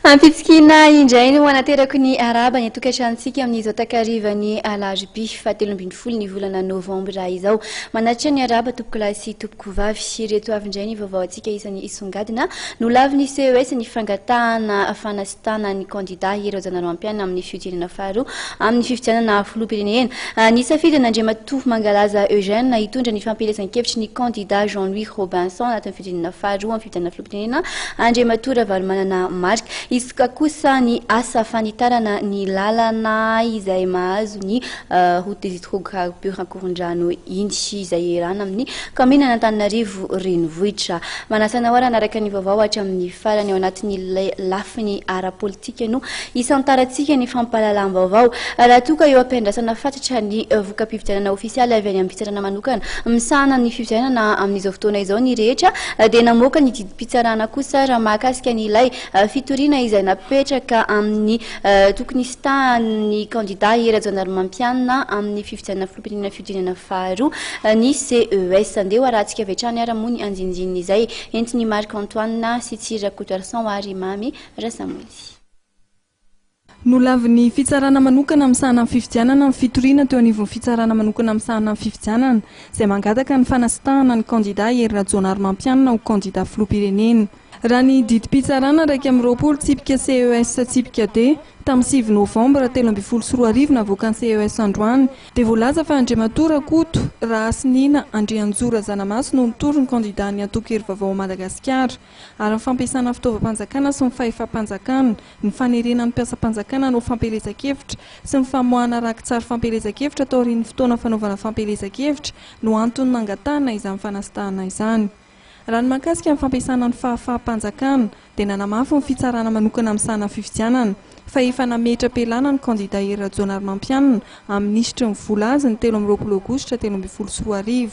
Ampitsikina indray no anaterako ny araba ny atokantrantsika amin'izao takarivany alarobia fahateloambinifolo ny volana novambra izao. Manatitra ny araba tompoko lahy sy tompoko vavy. Reto avy indray ny vaovao antsika isan'ny isongadina no lavy CES ny fangatahana fanasitahana ny kandidà Hery Rajaonarimampianina amin'ny fitoriana faharoa amin'ny fifidianana filoham-pirenena. Ny safidy n'Andriamatoa Mangalaza Eugène hitondra ny fampielezan-kevitry ny kandidà Jean-Louis Robinson anatin'ny fitoriana faharoa amin'ny fifidianana filoham-pirenena Andriamatoa Raha marika. Iska kosa ny asa fanitarana ny lalana izay mahazo ny route des hydrocarbures ankorondrano iny izay rana amin'ny commune Antananarivo renivohitra. Manasana hora anaraka ny vaovao hatramin'ny farany ao anatin'ny lafiny ara-politika no isantarantsika ny fampahalalam-baovao. Raha toka eo ampiandrasana fatratra ny voka-pifidianana ofisialy avy any amin'ny fitsarana manokana misahana ny fifidianana amin'izao fotoana izao ny rehetra dia namoaka ny didy fitsarana kosa raha mahakasika ny ilay fitoriana izay napetraka amin'ny tokony istahan'ny kandidà Hery Rajaonarimampianina amin'ny fifidianana filoham-pirenena faharoa ny CES. Andeha arahantsika avy hatrany ara-mony anjinjiny izay entiny Marc Antoine sy Tsira Kotoarsan ary mamy Rasamoli. No lavin'ny fitsarana manokana misahana amin'ny fifidianana ny fitoriana teo anivon'ny fitsarana manokana misahana amin'ny fifidianana izay mangataka ny fanasitahana ny kandidà Hery Rajaonarimampianina ho kandidà filoham-pirenena. Raha ny didy fitsarana raika amin'ny roapolo tsipika CES tsipika D tamin'ny 9 novambra 2024 navoaka ny CES androany dia voalaza fa Andriamatoa Rakoto Raha sy Nina Andrianjora Zanamaso no nitory ny kandidà ny atoko hery vaovao Madagasikara ary ny fampiasana fitaovam-panjakana sy ny fahefam-panjakana, ny fanerenan'ny mpiasa-panjakana no fampelezan-kevitra sy ny famoahana rakin-tsary fampelezan-kevitra tao aorian'ny fotoana fanaovana fampelezan-kevitra no antony nangatana izany fanasitahana izany. Raha ny mahakasika amin'ny fampiasana ny fahefam-panjakana dia nanamafy ny fitsarana manokana misahana fifidianana fa efa nametra-pialana ny kandidà Hery Rajaonarimampianina amin'ny isitry ny vola azy ny 13 aogositra 2024.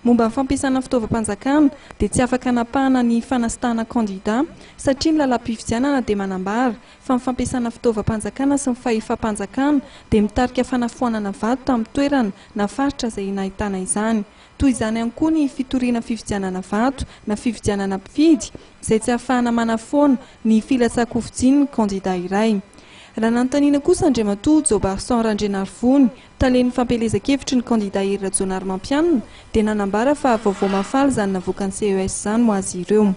Momba ny fampiasana fitaovam-panjakana dia tsy afaka napahana ny fanasitahana kandidà satria ny lalam-pifidianana dia manambara fa ny fampiasana fitaovam-panjakana sy ny fahefam-panjakana dia mitarika fanafoanana vato tamin'ny toerana na faritra izay nahitana izany. Toy izany ihany koa ny fitoriana fifidianana vato na fifidianana mpifidy izay tsy ahafahana manafoana ny filatsakovitsian'ny kandidà iray. Raha nanontaniana kosa Andriamatoa Jobarsan Randrenarivony talen'ny fampelezan-kevitry ny kandidà Hery Rajaonarimampianina dia nanambara fa vaovao mafaly izany navoaka ny CES izany ho azy ireo.